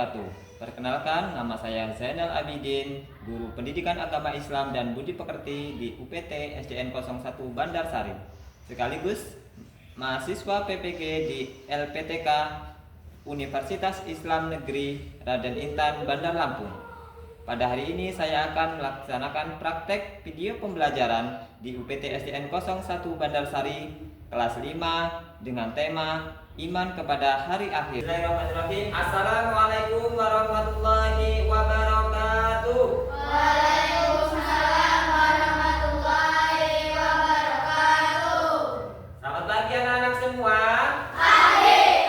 wabarakatuh. Perkenalkan, nama saya Zainal Abidin, Guru Pendidikan Agama Islam dan Budi Pekerti di UPT SDN 01 Bandar Sari, sekaligus mahasiswa PPG di LPTK Universitas Islam Negeri Raden Intan Bandar Lampung. Pada hari ini saya akan melaksanakan praktek video pembelajaran di UPT SDN 01 Bandar Sari kelas 5 dengan tema Iman kepada Hari Akhir. Bismillahirrahmanirrahim. Assalamualaikum warahmatullahi wabarakatuh. Waalaikumsalam warahmatullahi wabarakatuh. Selamat pagi anak-anak semua. Pagi,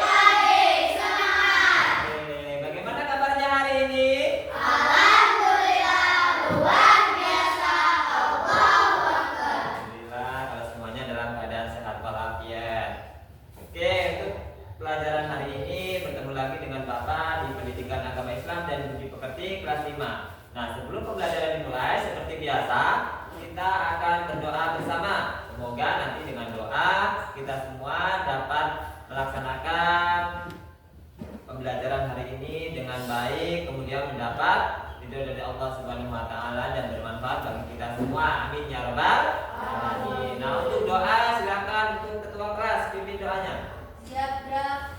semangat. Oke, bagaimana kabarnya hari ini? Alhamdulillah, luar biasa. Allahu Akbar. Alhamdulillah kalau semuanya dalam keadaan sehat walafiat. Oke, untuk pelajaran hari ini bertemu lagi dengan Bapak di Pendidikan Agama Islam dan Budi Pekerti kelas 5. Nah, sebelum pembelajaran dimulai seperti biasa, kita akan berdoa bersama. Semoga nanti dengan doa kita semua dapat melaksanakan pembelajaran hari ini dengan baik, kemudian mendapat ridho dari Allah Subhanahu wa taala dan bermanfaat bagi kita semua. Amin ya rabbal alamin. Nah, untuk doa silakan untuk ketua kelas pimpin doanya. Siap, gerak.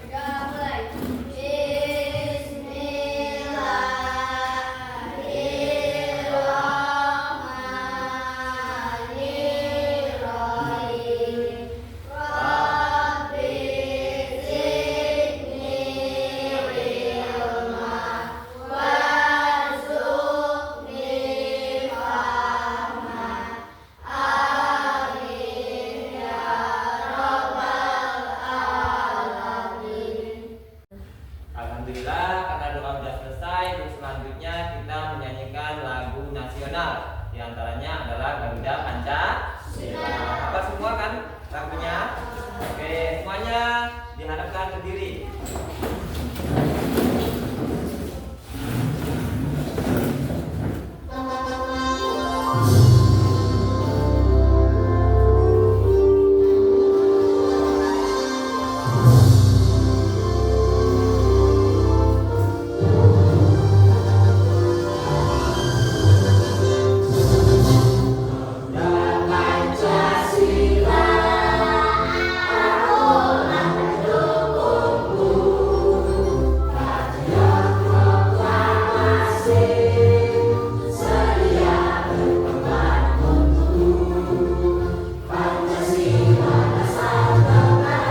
Berdoa mulai. Bismillahirrahmanirrahim. Rabbi zidni ilma warzuqni fahma. Amin ya rabbal alamin. Alhamdulillah, karena doa sudah selesai, untuk selanjutnya kita menyanyikan lagu nasional. Di antaranya adalah Garuda Pancasila. Apa semua kan lagunya? Oke, semuanya diharapkan berdiri. Pancasila, akulah pendukungmu. Raja proklamasi, sedia berkorban untukmu. Pancasila dasar negara,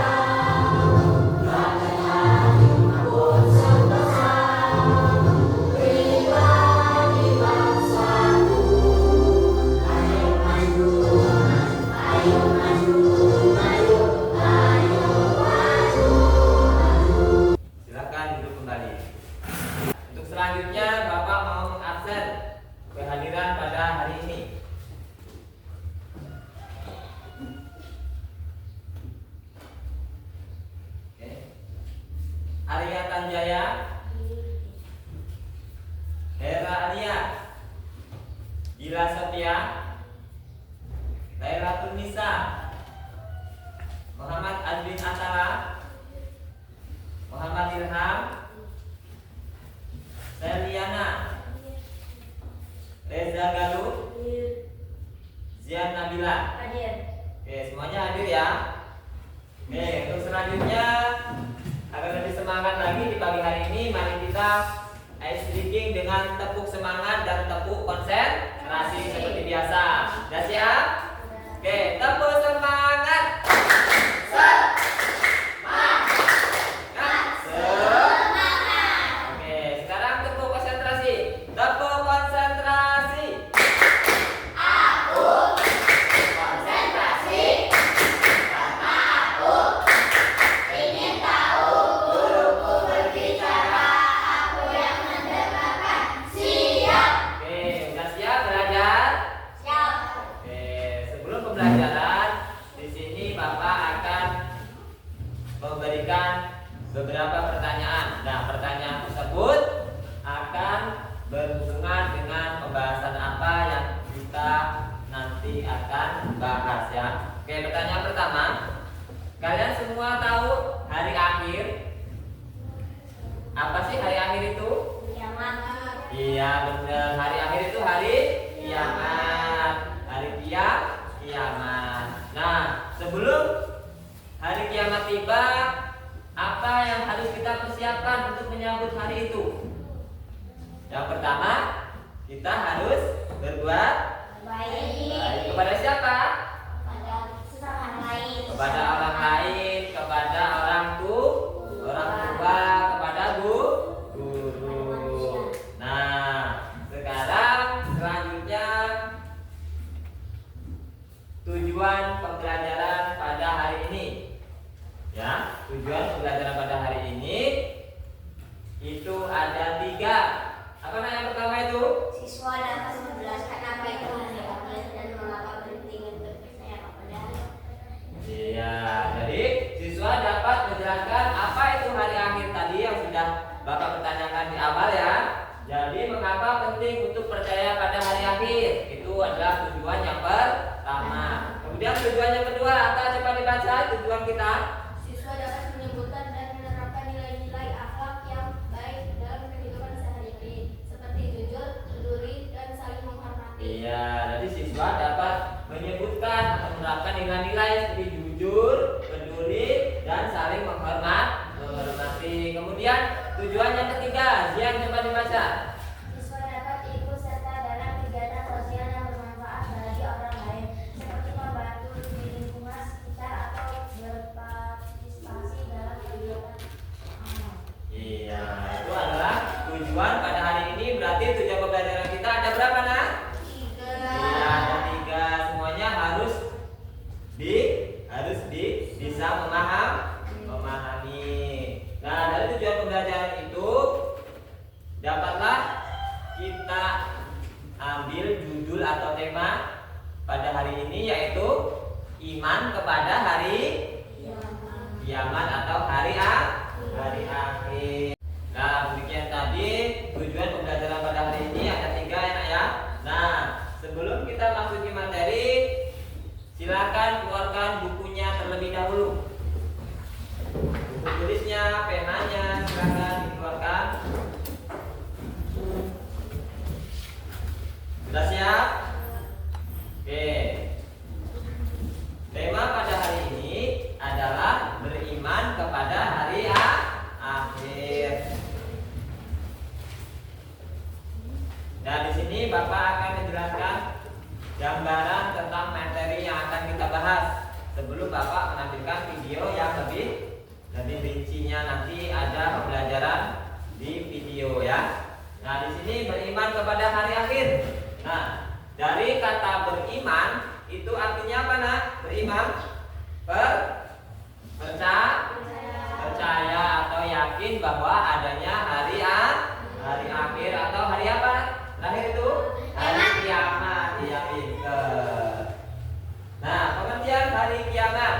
rakyat dimanapun sentosa. Pribadi bangsaku, ayo maju, ayo maju, ayo, ayo maju. Silakan duduk kembali. Untuk selanjutnya Bapak mau mengabsen kehadiran pada hari ini. Oke. Arya Tanjaya, Hera Alia, Gila Sophia, Laila Tunisa, Muhammad Adwin Atala, Muhammad Ilham, Seliana, Reza Galuh, Zian Nabila. Oke, semuanya hadir ya. Oke, untuk selanjutnya agar lebih semangat lagi di pagi hari ini, mari kita ice breaking dengan tepuk semangat dan tepuk konsentrasi seperti biasa. Sudah siap? Oke, tepuk semangat. Oke, sekarang tepuk konsentrasi. Tepuk konsentrasi. Aku konsentrasi karena aku ingin tahu guruku berbicara, aku yang mendengarkan. Siap. Oke, sudah siap belajar? Siap. Oke, sebelum pembelajaran di sini Bapak akan memberikan beberapa pertanyaan. Nah, pertanyaan tersebut akan berhubungan dengan pembahasan apa yang kita nanti akan bahas ya. Oke, pertanyaan pertama. Kalian semua tahu hari akhir? Apa sih hari akhir itu? Kiamat. Iya benar, hari akhir itu hari kiamat. Hari kiamat. Nah, sebelum hari kiamat tiba, apa yang harus kita persiapkan untuk menyambut hari itu? Yang pertama, kita harus berbuat baik kepada siapa? Pada sesama lain. Kepada orang lain, kepada orang tua, kepada guru. Nah, sekarang selanjutnya tujuan pembelajaran pada hari ini. Ya, tujuan pembelajaran pada hari ini itu ada 3. Apa yang pertama itu? Siswa dapat menjelaskan apa itu hari akhir dan mengapa penting untuk percaya kepada hari akhir. Iya, jadi siswa dapat menjelaskan apa itu hari akhir tadi yang sudah Bapak bertanyakan di awal ya. Jadi mengapa penting untuk percaya pada hari akhir? Itu adalah tujuan yang pertama. Kemudian tujuan yang kedua, apa coba dibaca tujuan kita? Siswa dapat menyebutkan dan menerapkan nilai-nilai akhlak yang baik dalam kehidupan sehari-hari, seperti jujur, peduli, dan saling menghormati. Iya, jadi siswa dapat menyebutkan atau menerapkan nilai-nilai seperti jujur, peduli, dan saling menghormati. Kemudian tujuan yang ketiga, yang coba dibaca. Siswa dapat ikut serta dalam kegiatan sosial yang bermanfaat bagi orang lain, seperti membantu di lingkungan sekitar atau berpartisipasi dalam kegiatan amal. Iya, itu adalah tujuan pada hari ini. Berarti tujuan pembelajaran kita ada berapa, Nak? 3. Iya, ada 3. Semuanya harus bisa memahami. Nah, dari tujuan pembelajaran itu dapatlah kita ambil judul atau tema pada hari ini, yaitu iman kepada hari kiamat atau hari akhir. Nah, demikian tadi tujuan pembelajaran pada hari ini ada 3 ya, Nak ya. Nah, sebelum kita masuk ke materi, silakan keluarkan bukunya terlebih dahulu. Buku tulisnya, penanya, silakan dikeluarkan. Sudah siap? Oke. Tema pada hari ini adalah beriman kepada hari akhir. Nah, di sini Bapak akan menjelaskan gambaran tentang materi yang akan kita bahas. Sebelum Bapak menampilkan video yang lebih rincinya, nanti ada pembelajaran di video ya. Nah, di sini beriman kepada hari akhir. Nah, dari kata beriman itu artinya apa, Nak? Beriman percaya atau yakin bahwa adanya hari akhir atau hari apa? Lahir itu hari kiamat. Iya, pinter. Nah, pengertian hari kiamat.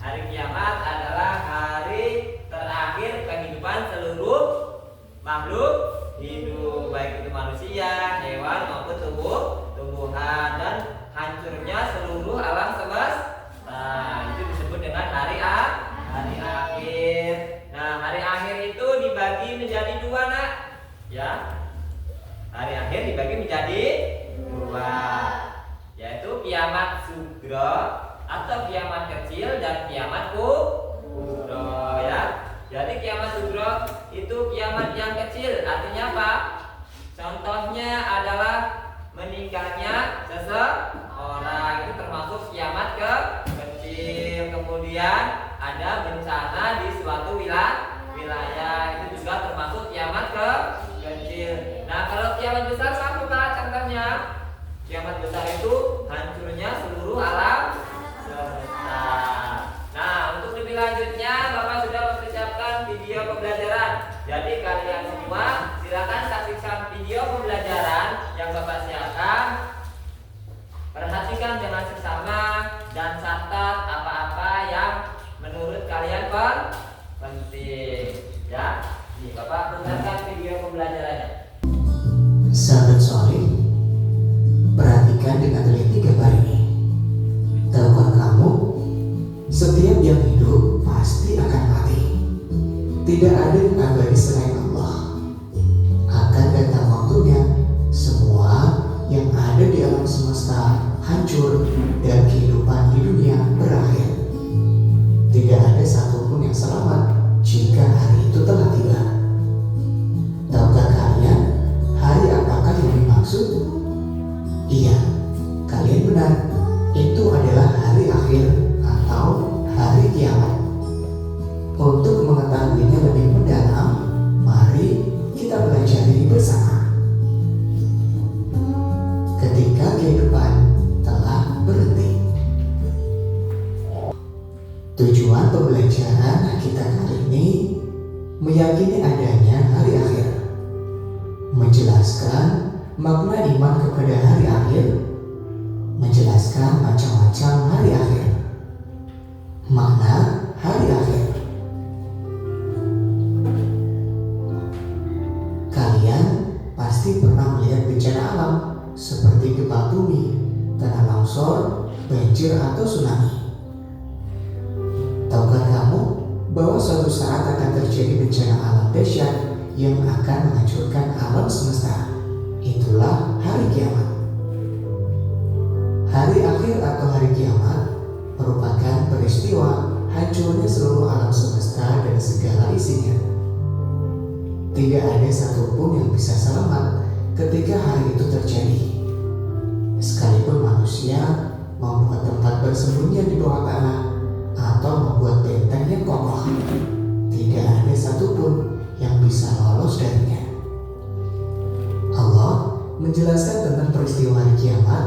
Hari kiamat adalah hari terakhir kehidupan seluruh makhluk hidup, baik itu manusia, hewan maupun tumbuhan, dan hancurnya seluruh alam semesta. Itu disebut dengan hari akhir. Nah, hari akhir itu dibagi menjadi 2, Nak. Ya. Hari akhir dibagi menjadi 2, yaitu kiamat sugro atau kiamat kecil dan kiamat kubro ya. Jadi kiamat sugro itu kiamat yang kecil, artinya apa? Contohnya adalah meninggalnya seseorang, itu termasuk kiamat kecil. Kemudian ada bencana di suatu wilayah, itu juga termasuk kiamat kecil. Nah, kalau kiamat besar apa, Pak, contohnya? Kiamat besar itu hancurnya seluruh alam semesta. Nah, untuk lebih lanjutnya Bapak sudah mempersiapkan video pembelajaran. Jadi kalian semua silakan saksikan video pembelajaran yang Bapak siapkan. Perhatikan dengan seksama dan catat apa-apa yang menurut kalian penting. Ya, nih Bapak putarkan video pembelajarannya. Sahabat soleh, perhatikan dengan teliti gambar ini. Tahukah kamu, setiap yang hidup pasti akan mati. Tidak ada yang abadi selain Allah. semesta hancur dan kehidupan di dunia berakhir. Tidak ada satupun yang selamat jika hari itu telah tiba. Tahukah kalian hari apakah yang dimaksud? Iya, kalian benar. Itu adalah hari akhir atau hari kiamat. Untuk mengetahuinya lebih mendalam, mari kita pelajari bersama. Ketika kehidupan telah berhenti. Tujuan pembelajaran kita kali ini meyakini adanya hari akhir, menjelaskan makna iman kepada hari akhir, menjelaskan macam-macam hari akhir. Makna hari akhir. Kalian pasti pernah melihat bencana alam seperti gempa bumi, tanah longsor, banjir atau tsunami. Tahukah kamu bahwa suatu saat akan terjadi bencana alam dahsyat yang akan menghancurkan alam semesta? Itulah hari kiamat. Hari akhir atau hari kiamat merupakan peristiwa hancurnya seluruh alam semesta dan segala isinya. Tidak ada satupun yang bisa selamat ketika hari itu terjadi. Sekalipun manusia membuat tempat bersembunyi di bawah tanah atau membuat benteng yang kokoh, tidak ada satupun yang bisa lolos darinya. Allah menjelaskan tentang peristiwa hari kiamat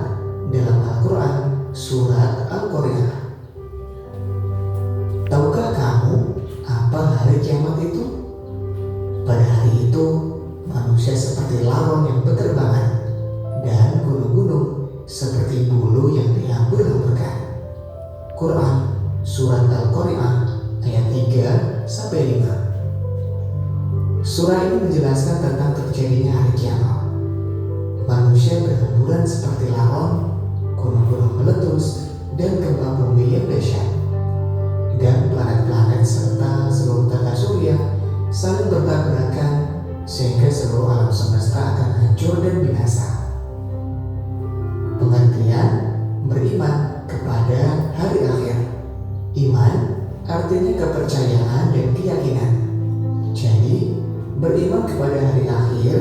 dalam Al-Quran surat Al-Qari'ah. Tahukah kamu apa hari kiamat itu? Pada hari itu, manusia seperti laron yang berterbangan dan gunung-gunung seperti bulu yang dihambur-hamburkan. Quran surat Al-Qari'ah ayat 3-5. Surah ini menjelaskan tentang terjadinya hari kiamat. Manusia berhamburan seperti laron, gunung-gunung meletus, dan gempa bumi yang dahsyat. Dan planet-planet serta seluruh tata surya saling bertabrakan sehingga seluruh alam semesta akan hancur dan binasa. Pengertian beriman kepada hari akhir. Iman artinya kepercayaan dan keyakinan. Jadi, beriman kepada hari akhir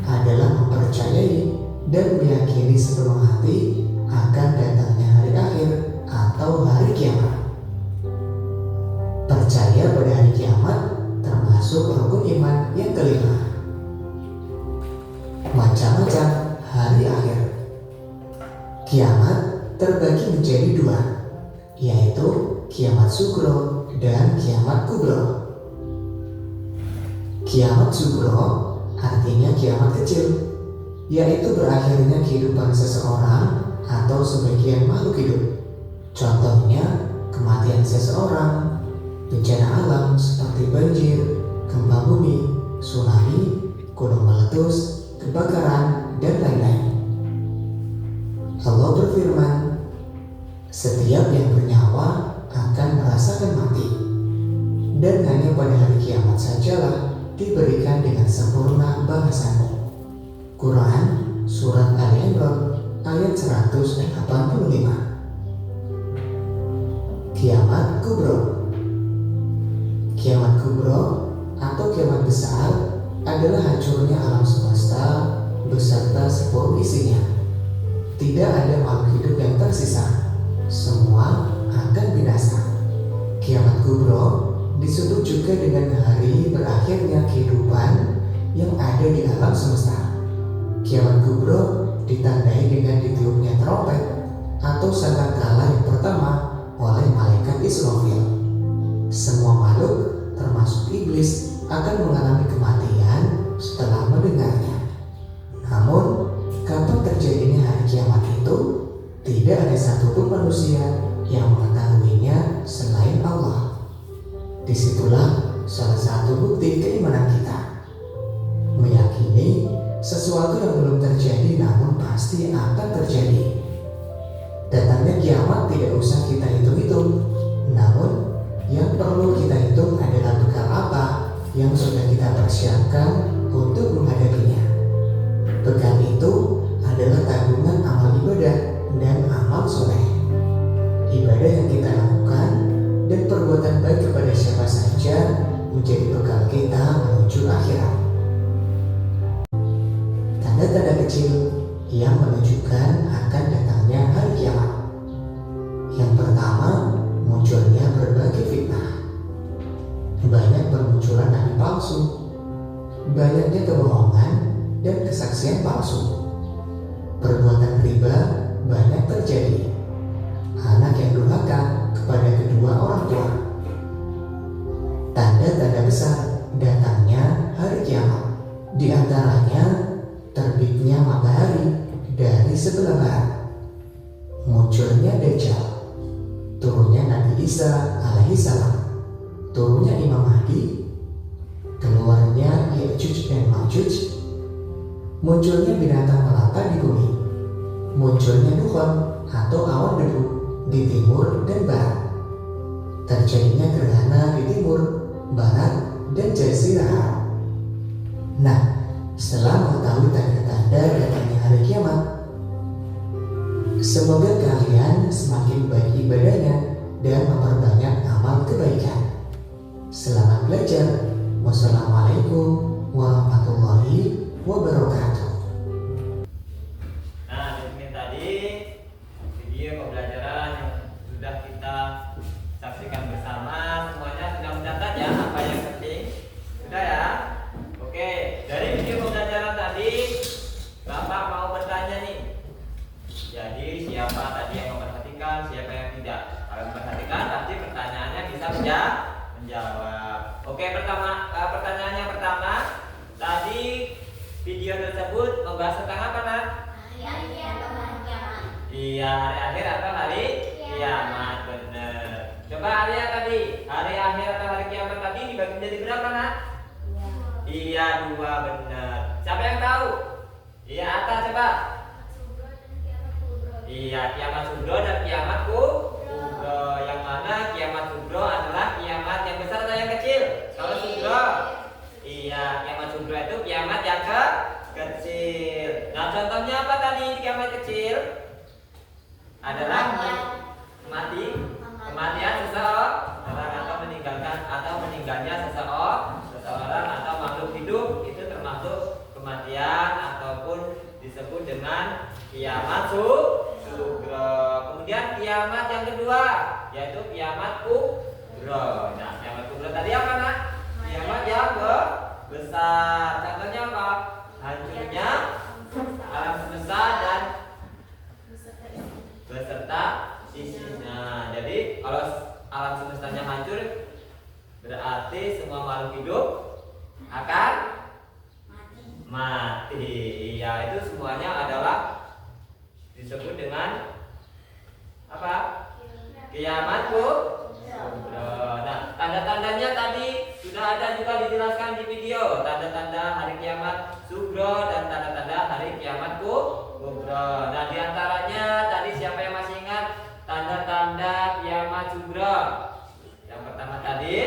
adalah mempercayai dan meyakini sepenuh hati akan datangnya hari akhir atau hari kiamat. Percaya pada hari kiamat termasuk rukun iman yang kelima. Macam-macam hari akhir. Kiamat terbagi menjadi dua, yaitu kiamat sugro dan kiamat kubro. Kiamat sugro artinya kiamat kecil, yaitu berakhirnya kehidupan seseorang atau sebagian makhluk hidup. Contohnya kematian seseorang, bencana alam seperti banjir, gempa bumi, tsunami, gunung meletus, kebakaran, dan lain-lain. Allah berfirman, setiap yang bernyawa akan merasakan mati, dan hanya pada hari kiamat sajalah diberikan dengan sempurna balasanmu. Quran surat Ali Imran ayat 185. Kiamat kubro. Kiamat kubro atau kiamat besar adalah hancurnya alam semesta beserta seluruh isinya. Tidak ada makhluk hidup yang tersisa. Semua akan binasa. Kiamat kubro disebut juga dengan hari berakhirnya kehidupan yang ada di alam semesta. Kiamat kubro ditandai dengan ditiupnya trompet atau sangkakala yang pertama oleh malaikat Israfil. Semua makhluk termasuk iblis akan mengalami kematian setelah mendengarnya. Namun, kapan terjadinya hari kiamat itu, tidak ada satupun manusia yang mengetahuinya selain Allah. Disitulah salah satu bukti keimanan kita. Meyakini sesuatu yang belum terjadi namun pasti akan terjadi. Datangnya kiamat tidak usah kita hitung-hitung, namun yang perlu kita hitung adalah bekal apa yang sudah kita persiapkan untuk menghadapinya. Bekal itu adalah tabungan amal ibadah dan amal soleh. Ibadah yang kita lakukan dan perbuatan baik kepada siapa saja menjadi bekal kita menuju akhirat. Tanda-tanda kecil yang menunjukkan akan datangnya hari kiamat. Yang pertama, munculnya berbagai fitnah. Banyak bermunculan nabi palsu, banyaknya kebohongan dan kesaksian palsu. Perbuatan riba banyak terjadi. Anak yang durhaka kepada kedua orang tua. Tanda-tanda besar datangnya hari kiamat. Di antaranya terbitnya matahari dari sebelah barat, munculnya Dajjal, turunnya Nabi Isa alaihissalam, turunnya Imam Mahdi, keluarnya Ya'juj dan Ma'juj, munculnya binatang melata di bumi, munculnya dukhan atau awan debu di timur dan barat, terjadinya gerhana di timur, barat, dan jazirah Arab. Nah, setelah mengetahui tanda-tanda datangnya hari kiamat, semoga kalian semakin baik ibadahnya dan memperbanyak amal kebaikan. Selamat belajar. Wassalamualaikum warahmatullahi wabarakatuh. Nah, demikian tadi video pembelajaran yang sudah kita saksikan bersama. Semuanya sudah mencatat ya apa yang penting? Sudah ya? Oke, dari video pembelajaran tadi Bapak mau bertanya nih. Jadi siapa tadi yang memperhatikan, siapa yang tidak? Kalau memperhatikan pasti pertanyaannya bisa menjawab. Oke, pertanyaan yang pertama, tadi video tersebut membahas tentang apa, Nak? Iya, hari akhir atau hari kiamat, benar. Coba Arya tadi, hari akhir atau hari kiamat tadi dibagi menjadi berapa, Nak? Iya, 2, benar. Siapa yang tahu? Iya, Atta coba. Iya, kiamat sugro dan kiamat kubro. Yang mana kiamat sugro adalah kiamat yang besar atau yang kecil? Kalau sugro, iya, kiamat sugro itu kiamat yang kecil. Nah, contohnya apa tadi di kiamat kecil? Adalah kematian seseorang atau meninggalnya seseorang atau makhluk hidup, itu termasuk kematian ataupun disebut dengan kiamat sugro. Kemudian kiamat yang kedua yaitu kiamat kubro. Nah, kiamat kubro tadi apa, Nak? Kiamat yang besar. Contohnya apa? Hancurnya alam semesta dan beserta isinya. Jadi kalau alam semestanya hancur, berarti semua makhluk hidup akan mati. Iya, itu semuanya adalah disebut dengan apa? Kiamat kubro. Nah, tanda-tandanya tadi sudah ada juga dijelaskan di video. Tanda-tanda hari kiamat sugro dan tanda-tanda hari kiamat kubro. Nah, diantaranya tadi siapa yang masih ingat tanda-tanda kiamat sugro? Yang pertama tadi,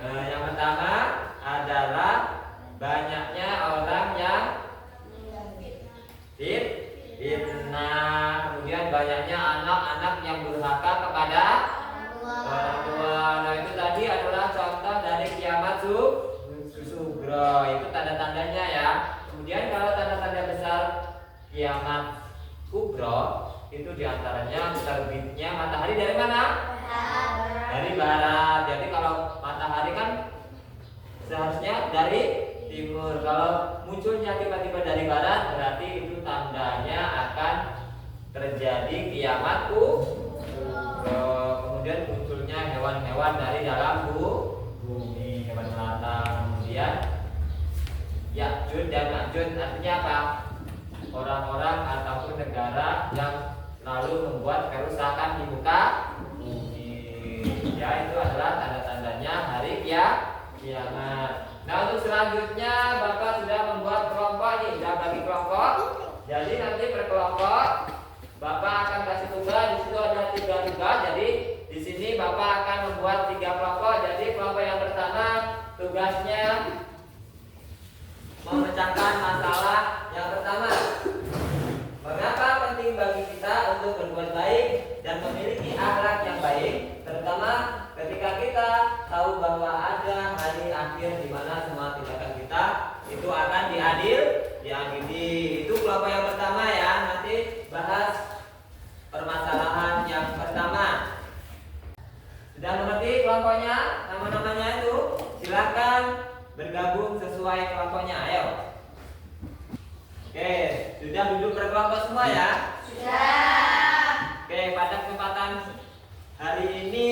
yang pertama adalah banyaknya orang yang fitnah, kemudian banyaknya anak-anak yang durhaka kepada orang tua. Nah, itu tadi adalah contoh dari kiamat sugro. Itu tanda-tandanya ya. Kemudian kalau tanda-tanda besar kiamat kubro, itu diantaranya terbitnya matahari dari mana? Dari barat. Jadi kalau matahari kan seharusnya dari timur. Kalau munculnya tiba-tiba dari barat, berarti itu tandanya akan terjadi kiamat kubro. Kemudian munculnya hewan-hewan dari dalam bumi, hewan melata. Kemudian Ya'juj dan Ma'juj artinya apa? Orang-orang ataupun negara yang lalu membuat kerusakan di muka bumi. Ya, itu adalah tanda-tandanya hari kiamat. Nah, untuk selanjutnya Bapak sudah membuat kelompok nih, sudah bagi kelompok. Jadi nanti per kelompok Bapak akan kasih tugas. Di situ ada 3 tugas. Jadi di sini Bapak akan membuat 3 kelompok. Jadi kelompok yang pertama tugasnya memecahkan masalah untuk berbuat baik dan memiliki akhlak yang baik, terutama ketika kita tahu bahwa ada hari akhir di mana semua tindakan kita itu akan diadili. Itu kelompok yang pertama ya. Nanti bahas permasalahan yang pertama. Sudah mengerti kelompoknya, nama-namanya itu? Silakan bergabung sesuai kelompoknya. Ayo. Oke, sudah duduk berkelompok semua ya? Sudah. Oke, pada kesempatan hari ini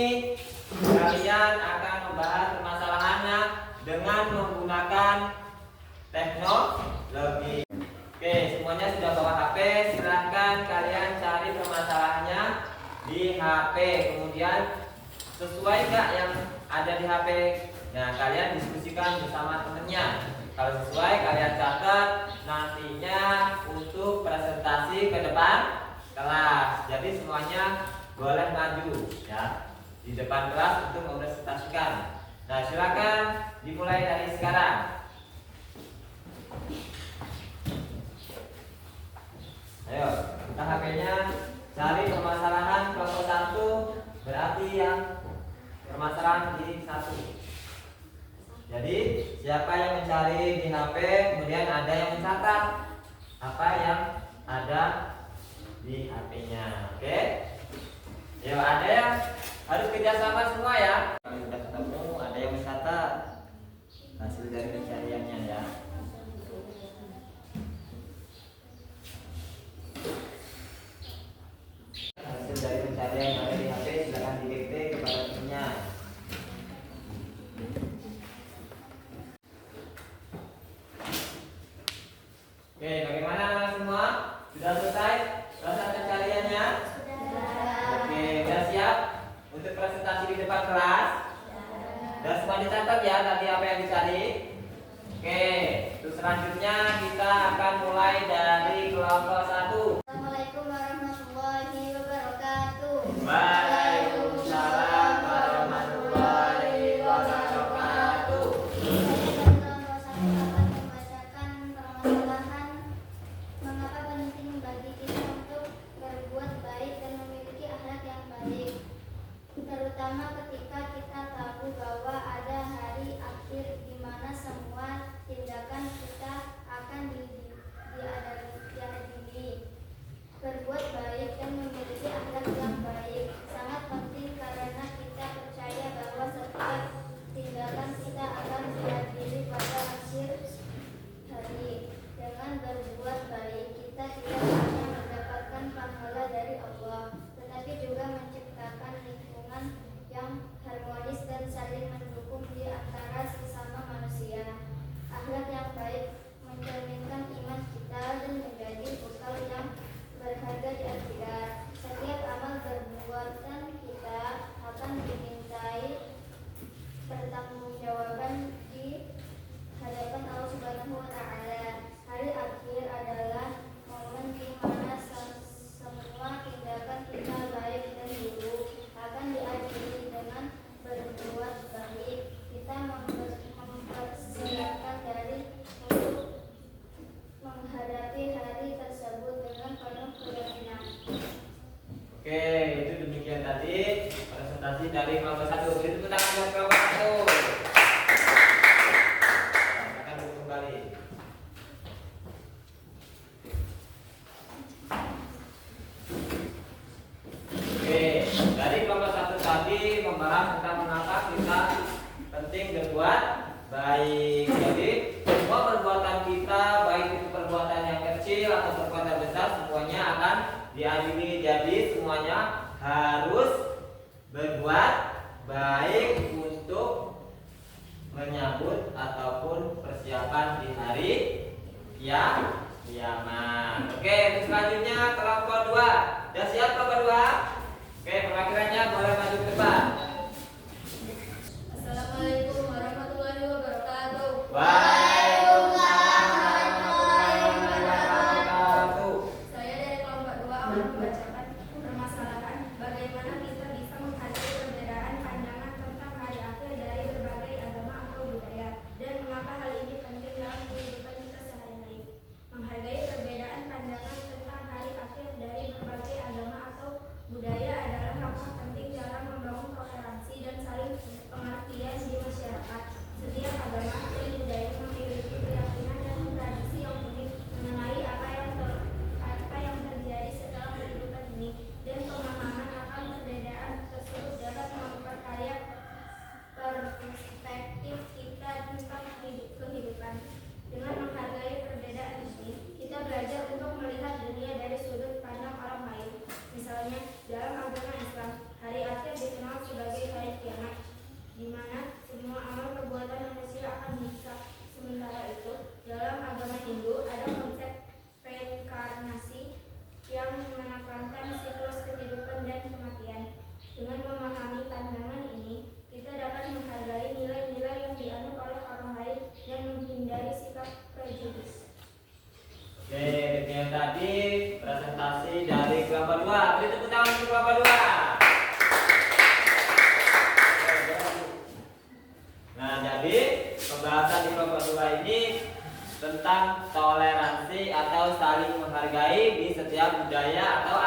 kalian akan membahas permasalahannya dengan menggunakan teknologi. Oke, semuanya sudah bawa HP. Silahkan kalian cari permasalahannya di HP. Kemudian sesuai nggak yang ada di HP? Nah, kalian diskusikan bersama temennya. Kalau sesuai, kalian catat nantinya untuk presentasi ke depan kelas. Jadi semuanya boleh maju ya di depan kelas untuk mempresentasikan. Nah, silakan dimulai dari sekarang. Ayo, kita HP-nya cari permasalahan kelompok 1, berarti yang permasalahan di 1. Jadi siapa yang mencari di HP, kemudian ada yang mencatat apa yang ada di HP-nya. Oke? Yo, ada yang harus kerjasama semua ya. Kalau sudah ketemu, ada yang mencatat hasil dari pencariannya ya. Hasil dari pencarian yang ada di HP silakan didikte kepada temannya. Oke, bagaimana semua? Sudah selesai proses pencariannya? Oke, sudah siap untuk presentasi di depan kelas? Sudah semua dicatat ya tadi apa yang dicari? Oke, untuk selanjutnya kita akan mulai dari kelompok 1. Assalamualaikum warahmatullahi wabarakatuh. Waalaikumsalam warahmatullahi wabarakatuh. Saya akan membacakan permasalahan mengapa penting bagi kita untuk berbuat baik dan memiliki akhlak yang baik, terutama ketika kita tahu bahwa ada hari akhir di mana semua tindakan kita akan diadili. Berbuat baik dan memiliki akhlak yang baik sangat penting karena kita percaya bahwa setiap tindakan kita akan diadili pada akhir hari. Dengan berbuat baik, kita tidak hanya mendapatkan pahala dari Allah, tetapi juga menciptakan lingkungan yang harmonis dan saling mendukung di antara sesama manusia. Akhlak yang baik mencerminkan iman kita dan menjadi bekal yang berharga di akhirat. Setiap amal perbuatan kita akan dimintai pertanggungjawaban di hadapan Allah Subhanahu wa taala. Hari akhir adalah momen di mana semua tindakan kita baik dan buruk akan diadili. Dengan berbuat baik, kita mempersiapkan diri untuk menghadapi hari tersebut dengan penuh keyakinan. Oke, itu demikian tadi presentasi dari kelompok 1. Beri tepuk tangan buat kelompok 1. Akan duduk kembali. Oke, dari kelompok 1 tadi membahas tentang mengapa kita penting berbuat baik. Jadi semua perbuatan kita, baik itu perbuatan yang kecil atau perbuatan besar, semuanya akan diadili. Jadi semuanya harus berbuat baik untuk menyambut ataupun persiapan di hari kiamat. Oke, untuk selanjutnya kelompok 2. Sudah siap kelompok 2? Oke, perwakilannya boleh maju ke depan. Assalamualaikum warahmatullahi wabarakatuh. Waalaikumsalam warahmatullahi wabarakatuh. Saya dari kelompok 2 akan membacakan permasalahan bagaimana kita bisa menghargai perbedaan pandangan tentang hari akhir dari berbagai agama atau budaya dan mengapa hal ini penting dalam kehidupan kita sehari-hari. Menghargai perbedaan pandangan tentang hari akhir dari berbagai agama kelompok 2. Beri tepuk tangan untuk kelompok 2. Nah, jadi pembahasan di kelompok 2 ini tentang toleransi atau saling menghargai di setiap budaya atau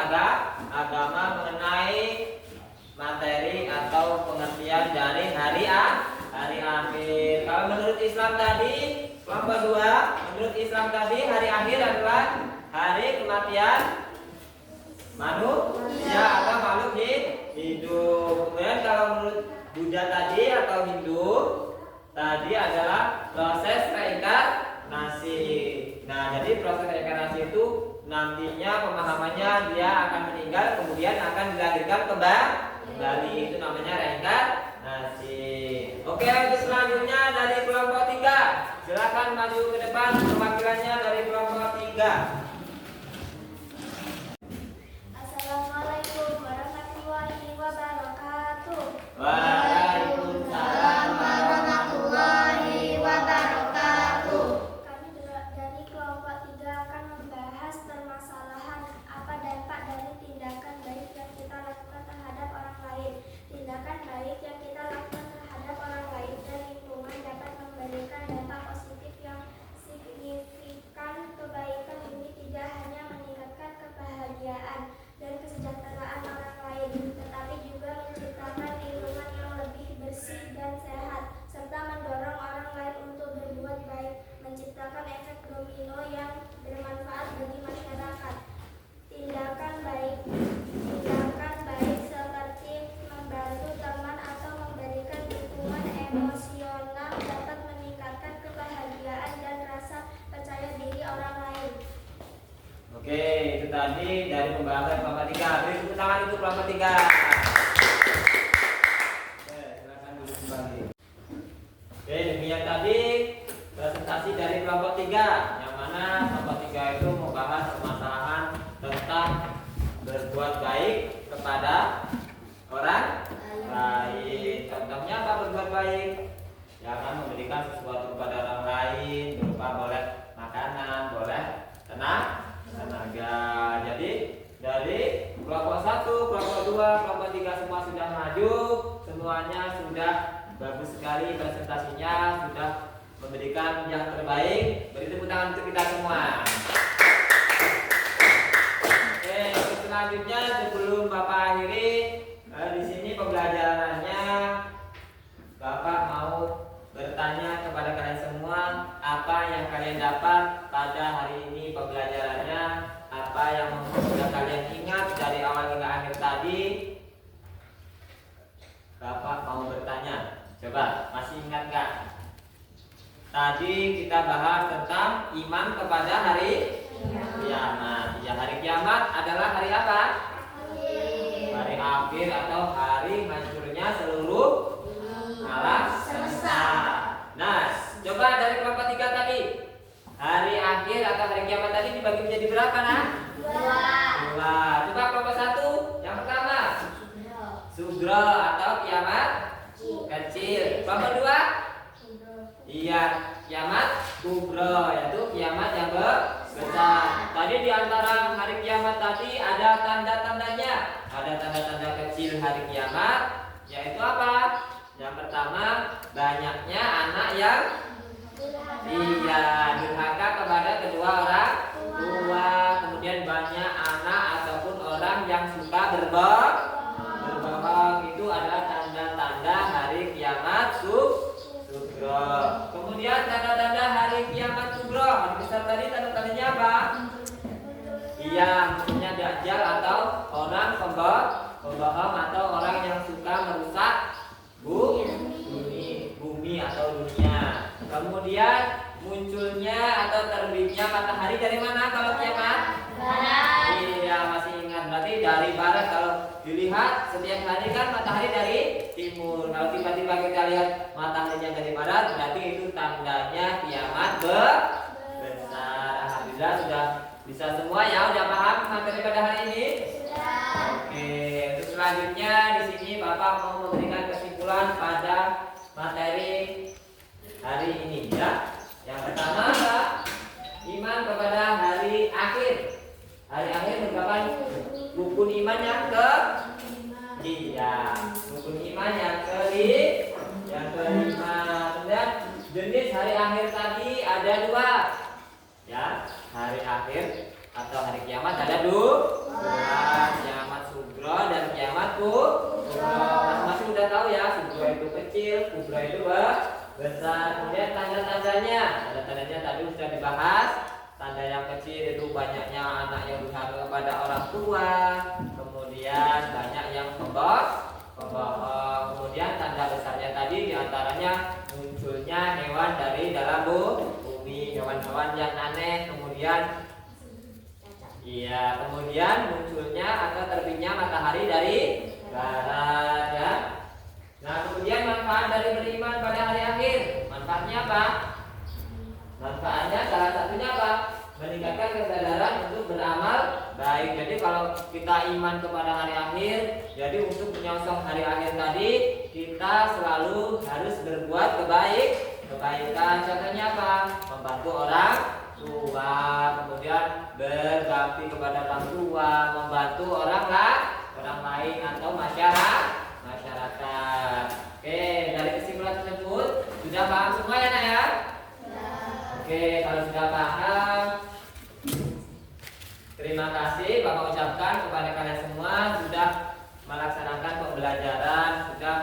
agama mengenai materi atau pengertian dari hari akhir. Kalau menurut Islam tadi, kelompok 2, menurut Islam tadi hari akhir adalah hari kematian manusia atau makhluk hidup. Kemudian kalau menurut Buddha tadi atau Hindu tadi adalah proses reinkarnasi. Nah, jadi proses reinkarnasi itu nantinya pemahamannya dia akan meninggal kemudian akan dilahirkan kembali. Itu namanya reinkarnasi. Oke, untuk selanjutnya dari kelompok 3. Silakan maju ke depan perwakilannya dari kelompok 3. Assalamualaikum warahmatullahi wabarakatuh. Waalaikumsalam warahmatullahi wabarakatuh. Kami dari kelompok 3 akan membahas permasalahan apa dampak dari tindakan baik yang kita lakukan terhadap orang lain. Tindakan baik yang kita lakukan terhadap orang lain dan lingkungan dapat memberikan dampak positif yang signifikan. Kebaikan ini tidak hanya meningkatkan kebahagiaan dan kesejahteraan orang lain, tetapi juga menciptakan lingkungan yang lebih bersih dan sehat, serta mendorong orang lain untuk berbuat baik, menciptakan efek domino yang bermanfaat bagi masyarakat. Tindakan baik seperti membantu teman atau memberikan dukungan emosional dapat meningkatkan kebahagiaan dan rasa percaya diri orang lain. Oke, itu tadi dari pembahasan kelompok 3. Beri tepuk tangan untuk kelompok 3. Oke, silakan duduk kembali. Oke, demikian tadi presentasi dari kelompok 3, yang mana kelompok 3 itu membahas permasalahan tentang berbuat baik kepada orang lain. Contohnya apa berbuat baik? Ya kan, memberikan sesuatu kepada orang lain berupa boleh makanan, boleh tenaga. Jadi dari kelompok 1, kelompok 2, kelompok 3 semua sudah maju, semuanya sudah bagus sekali presentasinya, sudah memberikan yang terbaik. Beri tepuk tangan untuk kita semua. Oke, selanjutnya sebelum Bapak akhiri di sini pembelajarannya, Bapak mau bertanya kepada kalian semua apa yang kalian dapat pada hari ini pembelajarannya, apa yang sudah kalian ingat dari awal hingga akhir tadi. Bapak mau bertanya, coba masih ingat nggak? Tadi kita bahas tentang iman kepada hari kiamat. Ya, hari kiamat adalah hari apa? Hari akhir atau hari hancurnya seluruh alam semesta. Nah, coba dari kelompok 3 tadi, hari akhir atau hari kiamat tadi dibagi menjadi berapa, nah? 2. Coba kelompok 1, yang pertama Sugro atau kiamat kecil. Kelompok 2, iya, kiamat kubro, yaitu kiamat yang besar. Tadi di antara hari kiamat tadi ada tanda-tandanya. Ada tanda-tanda kecil hari kiamat, yaitu apa? Yang pertama, banyaknya anak yang durhaka kepada kedua orang tua. Kemudian banyak anak ataupun orang yang suka berbohong. Itu adalah tanda-tanda hari kiamat sugro. Kemudian tanda-tanda hari kiamat kubro. Hari besar tadi tanda-tandanya apa? Iya, maksudnya dajjal atau orang pembohong atau orang yang suka merusak bumi atau dunia. Kemudian munculnya atau terbitnya matahari dari mana kalau kiamat? Barat. Iya, masih ingat, berarti dari barat. Kalau dilihat setiap hari kan matahari dari timur. Kalau tiba-tiba kita lihat mataharinya dari barat, berarti itu tandanya kiamat besar. Alhamdulillah sudah bisa semua ya, udah paham materi pada hari ini? Oke, untuk selanjutnya di sini Bapak mau memberikan kesimpulan pada materi hari ini ya. Yang pertama adalah iman kepada hari akhir. Hari akhir merupakan rukun iman yang iya, rukun iman yang kelima. Kemudian jenis hari akhir tadi ada dua, ya. Hari akhir atau hari kiamat ada dua, kiamat sugro dan kiamat kubro. Masing-masing udah tahu ya, sugro itu kecil, kubro itu besar. Kemudian tanda-tandanya tadi sudah dibahas. Tanda yang kecil itu banyaknya anak yang durhaka kepada orang tua, kemudian banyak yang pembohong. Kemudian tanda besarnya tadi diantaranya munculnya hewan dari dalam bumi, hewan-hewan yang aneh. Kemudian munculnya atau terbitnya matahari dari barat, ya. Nah, kemudian manfaat dari beriman pada hari akhir. Manfaatnya apa? Manfaatnya salah satunya apa? Meningkatkan kesadaran untuk beramal baik. Jadi kalau kita iman kepada hari akhir, jadi untuk menyongsong hari akhir tadi, kita selalu harus berbuat kebaikan. Contohnya apa? Membantu orang tua, kemudian berbakti kepada orang tua, membantu orang lain atau masyarakat. Oke, dari kesimpulan tersebut sudah paham semua ya, Nak ya? Oke, kalau sudah paham, terima kasih Bapak ucapkan kepada kalian semua sudah melaksanakan pembelajaran, sudah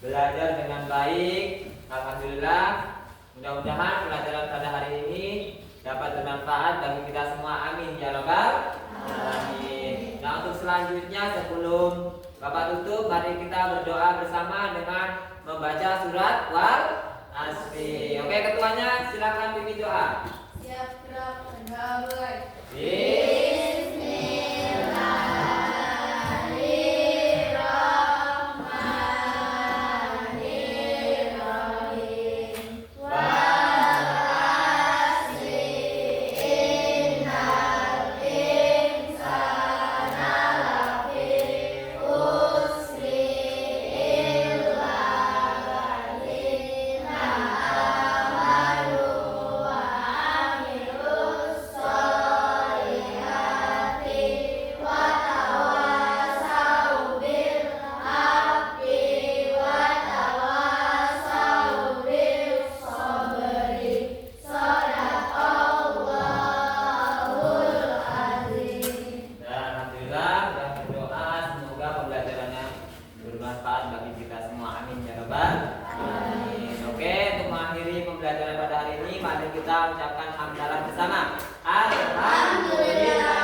belajar dengan baik. Alhamdulillah, mudah-mudahan pelajaran pada hari ini dapat bermanfaat bagi kita semua. Amin ya rabbal alamin. Nah, untuk selanjutnya sebelum Bapak tutup, mari kita berdoa bersama dengan membaca surat Wal Asri. Oke, ketuanya silakan pimpin doa. Siap gerak pegawai. bermanfaat bagi kita semua. Amin ya rabbal alamin. Oke, untuk mengakhiri pembelajaran pada hari ini, mari kita ucapkan hamdalah bersama. Alhamdulillah.